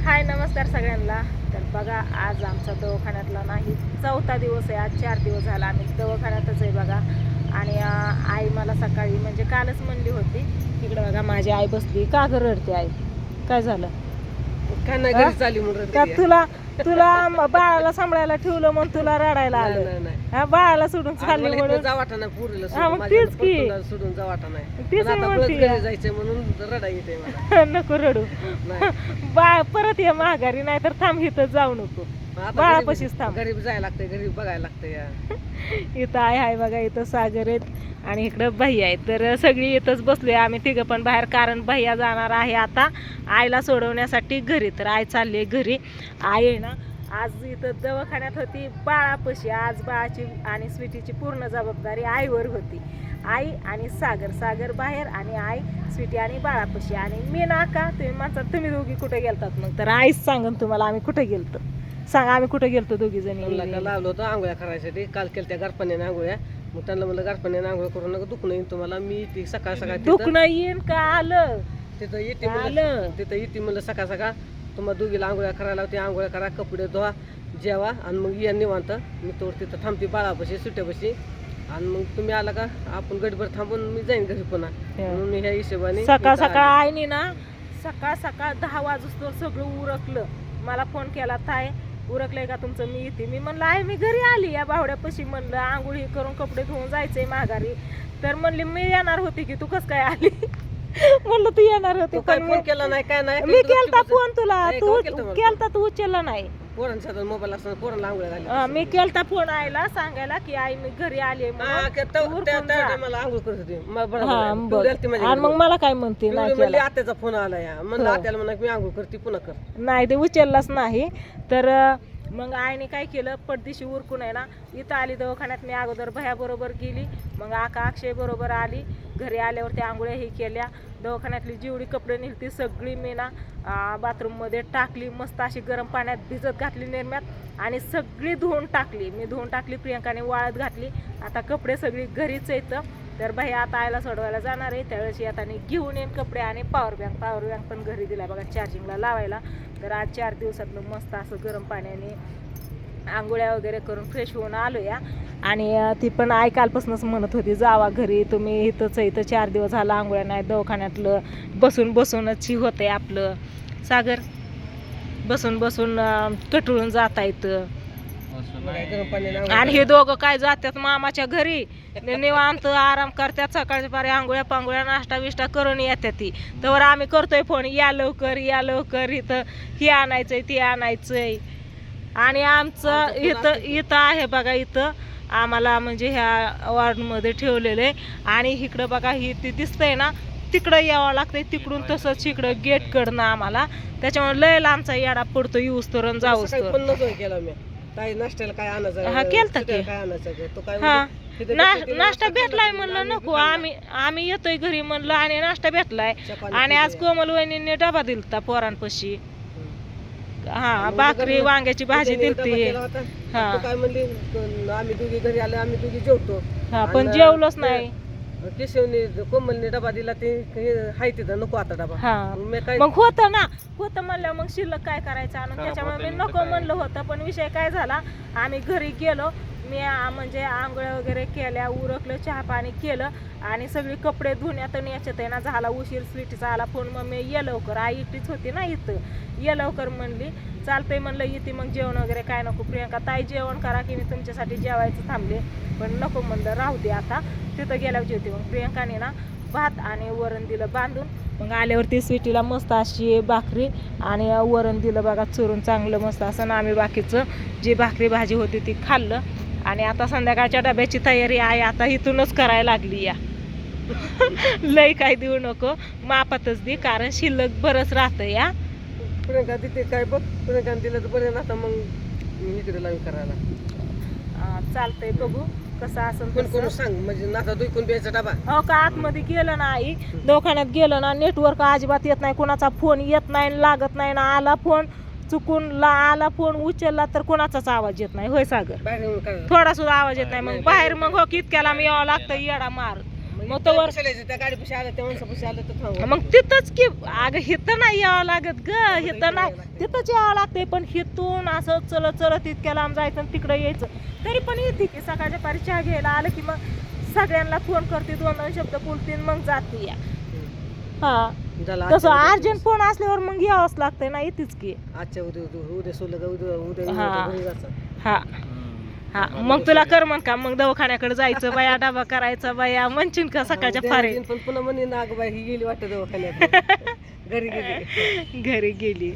हाय नमस्कार सगळ्यांना. तर बघा आज आमचा दवाखान्यातला नाही 4था दिवस आहे. आज 4 दिवस झाला आम्ही दवाखान्यातच आहे बघा. आणि आई मला सकाळी म्हणजे कालच म्हणली होती. इकडे बघा माझी आई बसली. का ग रडते आई? काय झालं? काय नाही घरी चालली म्हणून का तुला बाळाला सांभाळायला ठेवलं म्हणून तुला रडायला आलं? हा, बाळाला सोडून चालली म्हणून जावाटा नाही पुरीला हा, मग तेच की. सोडून जावाटा नाही. तेच आता परत म्हणते घरी जायचंय म्हणून रडा येते मला. नको रडू. नाही. बाळ परत ये माघारी, नाही तर थांब इथं जाऊ नको. आता बाळापाशीच थांब. घरी जायला लागतंय, घरी बघायला लागतंय या. इथं आहे बघा, इथं सागर आहेत आणि इकडं भैया आहेत. तर सगळी इथंच बसलोय आम्ही तिघं पण बाहेर, कारण भैया जाणार आहे आता आईला सोडवण्यासाठी घरी. तर आई चालली आहे घरी. आई आहे ना आज इथं दवाखान्यात होती बाळापाशी. आज बाळाची आणि स्वीटीची पूर्ण जबाबदारी आईवर होती. आई आणि सागर बाहेर आणि आई स्वीटी आणि बाळापाशी. आणि मी नाका तुम्ही म्हणतात तुम्ही दोघी कुठे गेलतात? मग तर आईच सांगन तुम्हाला आम्ही कुठे गेलतो. सांगा आम्ही कुठे गेलतो दोघी जणी. लावलं होतं आंघोळ्या करायसाठी. काल केल्या त्या गारपाण्याने आंघोळ्या. मग त्यांना म्हणलं गारपाण्याने आंघोळ करू नका, दुखणं येईन तुम्हाला. मी ती सकाळ सकाळ दुखणं येईन का आलं तिथं येते आलं. तिथं येते म्हणलं सकाळ सकाळ तुम्हाला दोघीला आंघोळ्या करायला होती. आंघोळ्या करा, कपडे धुवा, जेवा आणि मग या निवांत. मी तोड तिथं थांबते बाळापाशी सुट्यापाशी. आणि मग तुम्ही आला का आपण गडभर थांबून मी जाईन घरी पुन्हा. म्हणून मी ह्या हिशोबाने सकाळ सकाळ आईनी ना सकाळ 10 वाजता सगळं उरकलं. मला फोन केला, ताय उरकलंय का तुमचं? मी येते. मी म्हणलं आहे मी घरी आली या बावड्यापाशी. म्हणलं आंघोळी करून कपडे धुवून जायचंय माघारी. तर म्हणली मी येणार होती की तू कस काय आली? म्हणलं तू येणार होती पण फोन केला नाही काय नाही. मी केलता फोन तुला, तू केलता, तू उचलला नाही. पोरांच्या हातात मोबाईल असताना पोरांना आंघोळ्या घालल्या. मी केलता फोन आईला सांगायला की आई मी घरी आली मला आंघोळ करत होती. आणि मग मला काय म्हणते नाही केला. आत्याचा फोन आला या म्हणलं आत्याला म्हणा मी आंघोळ करते पुन्हा कर. नाही ते उचललाच नाही. तर मग आईने काय केलं, पडदिशी उरकून आहे ना इथं आली दवाखान्यात. मी अगोदर भयाबरोबर गेली, मग अक्षय बरोबर आली. घरी आल्यावरती आंघोळ्या ही केल्या. दवाखान्यातली जेवढी कपडे निघती सगळी मी ना बाथरूममध्ये टाकली. मस्त अशी गरम पाण्यात भिजत घातली निरम्यात आणि सगळी धुवून टाकली. मी धुवून टाकली, प्रियंकाने वाळत घातली. आता कपडे सगळी घरीच येतं. तर भैया आता आईला सोडवायला जाणार आहे. त्यावेळेस येताना घेऊन येईन कपडे आणि पॉवर बँक पण घरी दिला बघा चार्जिंगला लावायला. तर आज 4 दिवसातलं मस्त असं गरम पाण्याने आंघोळ्या वगैरे करून फ्रेश होऊन आलो या. आणि ती पण आई कालपासूनच म्हणत होती जावा घरी, तुम्ही इथंच इथं 4 दिवस झाला आंघोळ्या नाही. दवाखान्यातलं बसूनच ही होतंय आपलं. सागर बसून कटळून जाता येतं. आणि हे दोघं काय जातात मामाच्या घरी निवांत आराम करतात. सकाळच्या पारी आंघोळ्या पांघोळ्या नाश्ता विष्टा करून येतात. ती तर आम्ही करतोय फोन, या लवकर इथं हे आणायचंय ते आणायचंय. आणि आमचं इथं आहे बघा, इथं आम्हाला म्हणजे ह्या वॉर्डमध्ये ठेवलेलं आहे. आणि इकडं बघा ही ती दिसतंय ना तिकडं यावं लागतंय, तिकडून तसंच इकडं गेट कडनं आम्हाला. त्याच्यामुळे लय लांबचा येडा पडतो येऊस तर जाऊस तर. केला मी काय नाश्त्याला काय आणायचं हा केलता की काय आणायचं तो काय हा नाश्ता भेटलाय म्हणलं नको आम्ही येतोय घरी म्हणलं आणि नाश्ता भेटलाय. आणि आज कोमल वहिनीने डबा दिलता पोरांपाशी. हा भाकरी वांग्याची भाजी दिलती. हा काय म्हणली आम्ही दोघी घरी आलो, आम्ही दोघी जेवतो. हा पण जेवलोच नाही. केशवने कोमलने डबा दिला ते हाय तिथं नको आता डबा. हा मग होतं म्हणलं मग शिल्लक काय करायचं आणि त्याच्यामुळे मी नको म्हणलं होतं. पण विषय काय झाला, आम्ही घरी गेलो. मी म्हणजे आंघोळ्या वगैरे केल्या, उरकलं, चहा पाणी केलं आणि सगळी कपडे धुण्यात याच्यात आहे ना झाला उशीर. स्वीटीचा आला फोन, मग मी ये लवकर. आई एकटीच होती ना इथं, ये लवकर म्हणली. चालतंय म्हणलं येते. मग जेवण वगैरे काय नको. प्रियंका ताई जेवण करा की मी तुमच्यासाठी जेवायचं थांबले. पण नको म्हणलं राहू दे आता, तिथं गेल्यावर जेवते. मग प्रियंकाने ना भात आणि वरण दिलं बांधून. मग आल्यावरती स्वीटीला मस्त अशी भाकरी आणि वरण दिलं बघा चुरून चांगलं मस्त असं. ना आम्ही बाकीचं जी भाकरी भाजी होती ती खाल्लं. आणि आता संध्याकाळच्या डब्याची तयारी आहे आता इथूनच करायला लागली या. लय काय देऊ नको, मापातच दे, कारण शिल्लक बरंच राहतं या. प्रियंका तिथे काय बघ, प्रियंका दिलं तर बरं ना. मग मी इकडे लावी करायला चालतंय, बघू कसं असं कोण सांग म्हणजे नाता तू कोण द्यायचा डबा. हो का आतमध्ये गेलं ना आई दवाखान्यात गेलं ना नेटवर्क अजिबात येत नाही, कोणाचा फोन येत नाही, लागत नाही ना. आला फोन चुकून आला फोन उचलला तर कोणाचाच आवाज येत नाही. होय सागर? थोडा सुद्धा आवाज येत नाही. मग बाहेर मग हो इतक्याला मी यावं लागतं येडा मार. मग तोवर त्या गाडीपाशी आलं त्या माणसापाशी आलं तर थांबू. मग तिथंच की अगं हिथं नाही यावं लागत ग, हिथं नाही, तिथंच यावं लागतंय. पण हिथून असं चलत चलत इतक्या लांब जायचं आणि तिकडं यायचं. तरी पण येते की सकाळच्या पारी चहा घ्यायला आलं की मग सगळ्यांना फोन करते, 2-2 शब्द बोलते मग जाते या. हा झालं तसं आजच्या अर्जंट फोन असल्यावर मग यावंच लागतंय ना, येतेच की. आजच्या उद्या सोडलं का उद्या हा. घरी जायचं. हा हा मग तुला करमन का मग दवाखान्याकडे जायचं बाया, डबा करायचा बाया, म्हणशील का सकाळच्या उद्या फारे येईन, पण पुन्हा म्हणे ना अगं बाई ही गेली वाटतं दवाखान्यात. घरी गेली. घरी गेली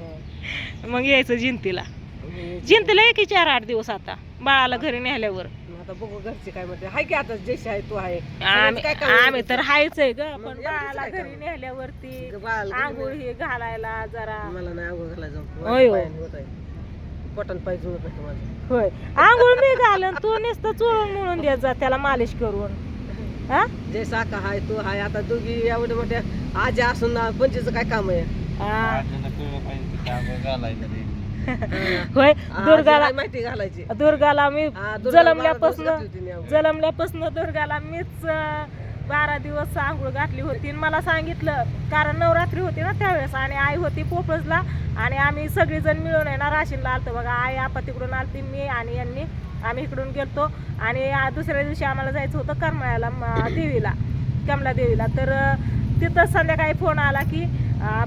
मग यायचं जिंतीला. हा. जिंतीला एक 4-8 दिवस आता बाळाला घरी नेल्यावर. आता बघू घरचे काय म्हणते. हाय की आता जैसे आहे तू आहे. आम्ही काय काम आम्ही तर हायच आहे ग, मग पण एवढंच बाळाला काय घरी काम? नेल्यावरती बाळाला आंघोळ हे घालायला जरा मला नाही आंघोळ घालायला जाऊ. होय हो. पायाने होत आहे. पोटान पाय जुळत आहे माझं. होय आंघोळ मी घालन, तू नुसतं चोळून म्हणून देत जा त्याला मालिश करून. हा जे साका हाय तू हाय आता दोघी एवढ्या मोठ्या आजी असून ना पंचीचं काय काम आहे. हा. हा. होय दुर्गाला आजीला माहिती घालायची. दुर्गाला मी हा, दुर्गाला 12 दिवस जलमल्यापासून घातली होती मी आंघोळ. जलमल्यापासून दुर्गाला मीच 12 दिवस आंघोळ घातली होती. आणि मला सांगितलं, कारण नवरात्री होती ना त्यावेळेस आणि आई होती पोपळजला आणि आम्ही सगळेजण मिळून आहे ना राशीनला आलतो बघा. आई आपा तिकडून आलती, मी आणि यांनी आम्ही इकडून गेलतो. आणि दुसऱ्या दिवशी आम्हाला जायचं होतं करमाळ्याला देवीला, कमला देवीला. तर तिथं संध्याकाळी फोन आला की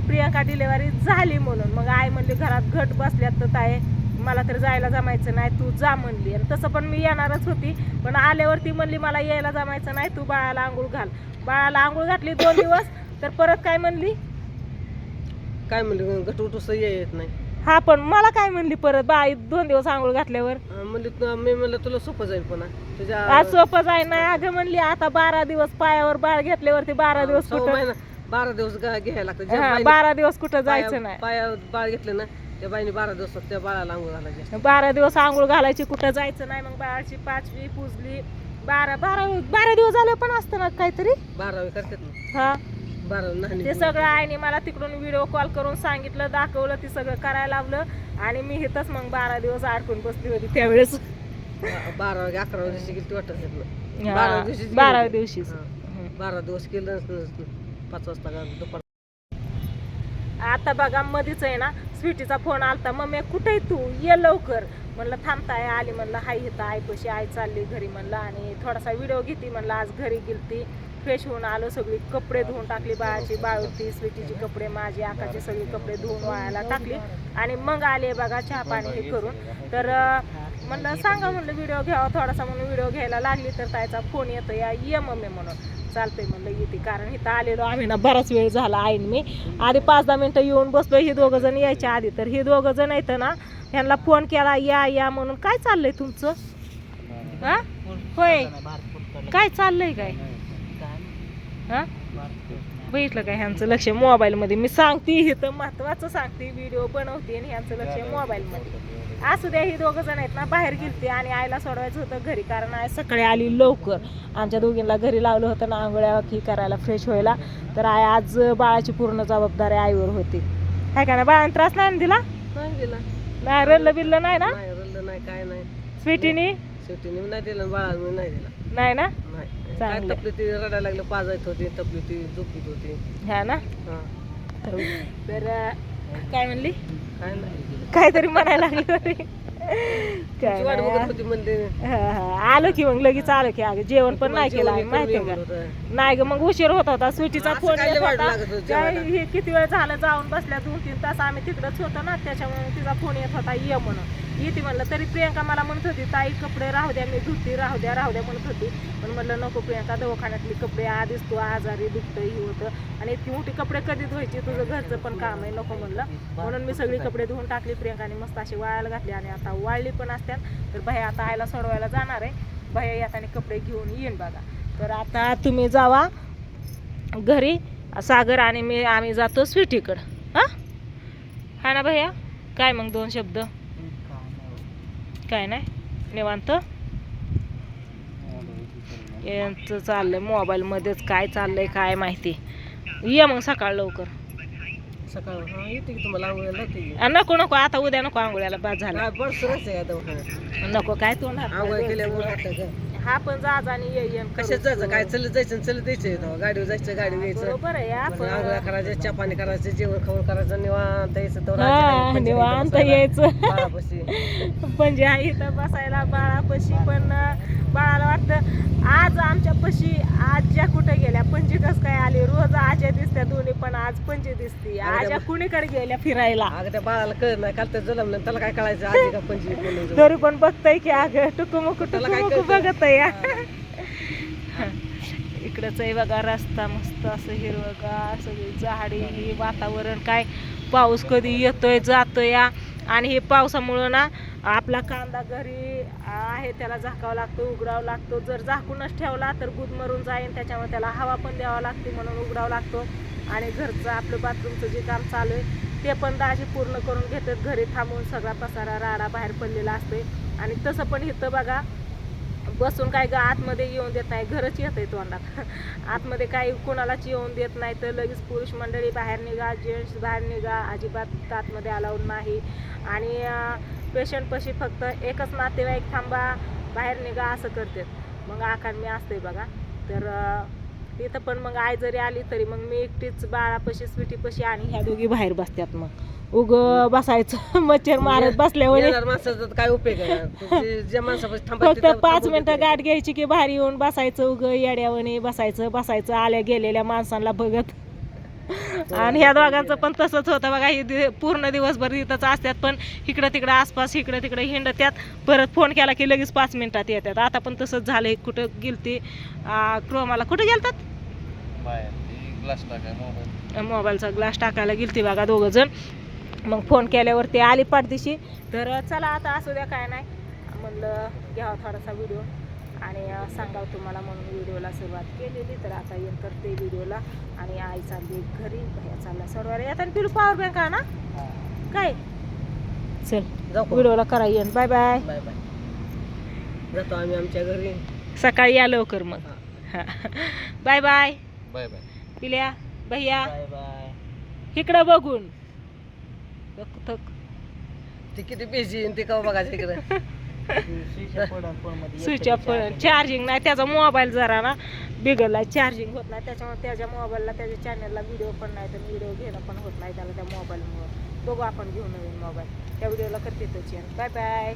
प्रियंका डिलेवरी झाली म्हणून. मग आई म्हणली घरात घट बसल्यात तर ताई मला तर जायला जमायचं नाही, तू जा म्हणली. आणि तसं पण मी येणारच होती, पण आल्यावरती म्हणली मला यायला जमायचं नाही, तू बाळाला आंघोळ घाल. बाळाला आंघोळ घातली 2 दिवस, तर परत काय म्हणली, काय म्हणले गटूटूस येत नाही. हा पण मला काय म्हणली परत बाई 2 दिवस आंघोळ घातल्यावर. म्हणले मी म्हणलं तुला सोपं जाईल पुन्हा तुझ्या आज सोपं जाय नाही अगं म्हणली. आता 12 दिवस पायावर बाळ घेतल्यावरती 12 दिवस कुठं, 12 दिवस घ्यायला लागतं. ज्या हा, बाईने 12 दिवस कुठं जायचं नाही. पायावर बाळ घेतलं ना त्या बाईने 12 दिवस त्या बाळाला आंघोळ घालायची. 12 दिवस आंघोळ घालायची, कुठं जायचं नाही. मग बाळाची 5वी पुजली. 12 दिवस झाले पण असतं ना काहीतरी. 12वी करतात ना. हा 12 नाही ते सगळं आईने मला तिकडून व्हिडिओ कॉल करून सांगितलं, दाखवलं, ते सगळं करायला लावलं. आणि मी इथंच मग 12 दिवस अडकून बसली होती त्यावेळेस. 12 11 दिवशी गेली वाटत हा, 12 दिवशी 12 दिवशीच. 12 दिवस केलं 5 वाजता दुपार. आता बघा मधीच आहे ना स्वीटीचा फोन आलता, मम्मी कुठे आहे तू, ये लवकर. म्हणलं थांबताय, आली. म्हणलं हाय इथं आईपाशी, आई चालली घरी म्हणलं. आणि थोडासा व्हिडिओ घेते म्हणलं. आज घरी गेलती, फ्रेश होऊन आलो, सगळी कपडे धुवून टाकली, बाळाची, बाळूची, स्वीटीची कपडे, माझी, आकाची सगळी कपडे धुवून वाळायला टाकली. आणि मग आले बघा चहा पाणी हे करून. तर म्हणलं सांगा म्हणलं व्हिडिओ घ्यावा थोडासा, म्हणून व्हिडिओ घ्यायला लागली. तर ताईचा फोन येतो, या ये मम्मी म्हणून. चालतंय म्हणलं येते, कारण इथं आलेलो आम्ही ना बराच वेळ झाला. आईन मी आधी 5-10 मिनिटं येऊन बसलो, ही 2 जण यायच्या आधी. तर ही 2 जण येतं ना, ह्यांना फोन केला या या म्हणून. काय चाललंय तुमचं, हा होय काय चाललंय काय, हा बघितलं काय ह्यांचं लक्ष मोबाईलमध्ये. मी सांगते हे तर महत्वाचं सांगते, व्हिडिओ बनवते आणि ह्यांचं लक्ष मोबाईलमध्ये. असू द्या, ही 2 जण आहेत ना बाहेर गेलते आणि आईला सोडवायचं होतं घरी, कारण आई सकाळी आली लवकर. आमच्या दोघींना घरी लावलं होतं ना आंघोळ्या की करायला, फ्रेश व्हायला. तर आई आज बाळाची पूर्ण जबाबदारी आईवर होती. काय का ना, बाळाने त्रास नाही ना दिला, नाही दिला, नाही रडलं बिल्लं नाही ना, नाही रडलं नाही काय नाही. स्वीटीने शेवटी नाही दिलं, बाळा मी नाही दिला. नाही ना, नाही काय चांगलं. तपली ती रडायला लागलं, पाजायत होती, तपली ती झोपीत होती. ह्या ना. हा तर काय म्हणली, काय नाही काहीतरी म्हणायला लागली होती. तुमची वाट बघत होती म्हणते. आलो की मग लगेच आलो की. अगं जेवण पण नाही केलं आम्ही, माहितीये का. नाही ग, मग उशीर होत होता. स्वीटीचा असं फोन काय येत वाट होता. लागत होती काय जेवायला? हे किती वेळ झालं जाऊन बसल्या, 2-3 तास आम्ही तिकडंच होतो ना, त्याच्यामुळे तिचा फोन येत होता ये म्हणून. येते म्हणलं. तरी प्रियंका मला म्हणत होती ताई कपडे राहू द्या, मी धुती, राहू द्या म्हणत होती. पण म्हणलं नको प्रियंका, दवाखान्यातली कपडे, आधीच तू आजारी दुखतं ही होतं आणि इतकी मोठी कपडे कधी धुवायची, तुझं घरचं पण काम आहे, नको म्हणलं. म्हणून मी सगळी कपडे धुवून टाकली. प्रियंकाने मस्त अशी वाळायला घातली आणि आता वाळली पण असतात. तर बाई आता आईला सोडवायला जाणार आहे. बाई येताना कपडे घेऊन येईन बघा. तर आता तुम्ही जावा घरी, सागर आणि आम्ही जातो स्वीटीकडं. हा ना भैया, काय मग 2 शब्द, काय नाही निवांत. यांचं चाललंय मोबाईलमध्येच, काय चाललंय काय माहिती. ये मग सकाळ लवकर. सकाळ हा येते की तुम्हाला आंघोळ्याला लावते की. नको नको, आता उद्या नको आंघोळ्याला, बाद झाला. बरं सुरच आहे आता दवाखान्यात. नको काय तोंड हात आंघोळ पाय केल्यामुळे धुवायचं. आता हा पण जायचं आणि ये कशात जायचं काय चलत जायचं आणि चलत द्यायचं गाडीवर जायचं गाडीवर यायचं बरोबर आहे आंघोळ्या आपण करायचं चहा पाणी करायचं जेवण खावण करायचं निवांत यायचं तर हा निवांत यायचं बाळापाशी म्हणजे आई इथं बसायला बाळापाशी पण बाळाला वाटतं आज आमच्या पशी आज्या कुठे गेल्या पणजी कस काय आली रोज आज्या दिसत्या दोन्ही पण आज पणजी दिसती आज्या कुणीकडे गेल्या फिरायला अगं त्या बाळाला कळत नाही काल तर जलमलं त्याला काय कळायचं आजी का पंजी कोण तरी पण बघताय की अगं टुकुमुकू त्याला काय टुकुमुकू कळतं? बघत या इकडंच आहे बघा रस्ता मस्त असं हिरवगार सगळी झाडी हे वातावरण काय पाऊस कधी येतोय जातोय या आणि हे पावसामुळं ना आपला कांदा घरी आहे त्याला झाकावं लागतो उघडावं लागतो जर झाकूनच ठेवला तर गुदमरून जाईन त्याच्यामुळे त्याला हवा पण द्यावा लागते म्हणून उघडावं लागतो आणि घरचं आपलं बाथरूमचं जे काम चालू आहे ते पण दाजी पूर्ण करून घेतात घरी थांबून सगळा पसारा राडा बाहेर पडलेला असते आणि तसं पण इथं बघा बसून काय ग आतमध्ये येऊन देत नाही घरच येत आहे तोंडात आतमध्ये काही कोणालाच येऊन देत नाही तर लगेच पुरुष मंडळी बाहेर निघा जेंट्स बाहेर निघा अजिबात आतमध्ये अलाउड नाही आणि पेशंटपाशी फक्त एकच नातेवाईक थांबा बाहेर निघा असं करतात मग आकार मी असते बघा तर इथं पण मग आई जरी आली तरी मग मी एकटीच बाळापाशी स्वीटीपाशी आणि ह्या दोघी बाहेर बसतात मग उग बसायचं मच्छर मारत बसल्यावर येणार माणसाचा तर काय उपयोग आहे ज्या माणसापाशी फक्त थांबायचं 5 मिनिटं गाठ घ्यायची की बाहेर येऊन बसायचं उग येड्यावणी बसायचं आल्या गेलेल्या माणसांना बघत आणि ह्या दोघांचं पण तसंच होतं बघा ही पूर्ण दिवसभर इथंच असतात पण इकडं तिकडं आसपास इकडं तिकडं हिंडत्यात परत फोन केला की लगेच 5 मिनिटात येतात आता पण तसंच झालंय कुठं गेलती क्रोमाला कुठं गेलतात मोबाईलचा ग्लास टाकायला गेलती बघा दोघं जण मग फोन केल्यावर ते आली पाठदिशी तर चला आता असू द्या काय नाही म्हणलं घ्यावा थोडासा व्हिडिओ आणि सांगावं तुम्हाला म्हणून व्हिडिओला सुरुवात केलेली तर आता येऊन करते व्हिडिओला आणि आई चालली घरी भैया चालला सर्व येतात पिलू पॉवर बँक आहे ना काय चल व्हिडिओला करा येऊन बाय बाय बाय बाय जातो आम्ही आमच्या घरी सकाळी या लवकर मग हां बाय बाय बाय बाय पिल्या भैया बाय बाय इकडं बघून थक ते किती बिझी ते का बघायचं इकडे स्विच ऑफ चार्जिंग नाही त्याचा मोबाईल जरा ना बिघडला चार्जिंग होत नाही त्याच्यामुळे त्याच्या मोबाईलला त्याच्या चॅनलला व्हिडिओ पण नाही तर व्हिडिओ घेणं पण होत नाही त्याला त्या मोबाईलमुळं बघू आपण घेऊ नवीन मोबाईल त्या व्हिडिओला करते तो चॅनल बाय बाय